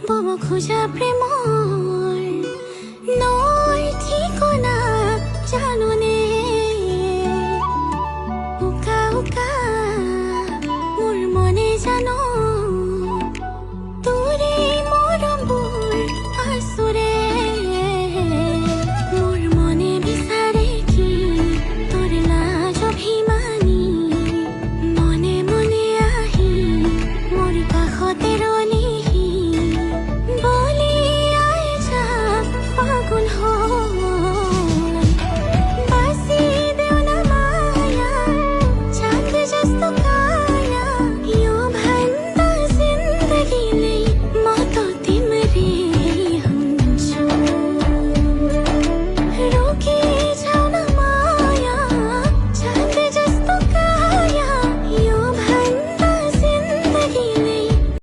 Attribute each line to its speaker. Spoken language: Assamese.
Speaker 1: পাব খোজা প্ৰেমৰ নৈ ঠিকনা জানোনে উকা উকা মোৰ মনে জানো তোৰে মৰমবোৰ আচুৰে মোৰ মনে বিচাৰে কি তোৰ লাজ অভিমানী মনে মনে আহি মোৰ কাষতে ৰৈ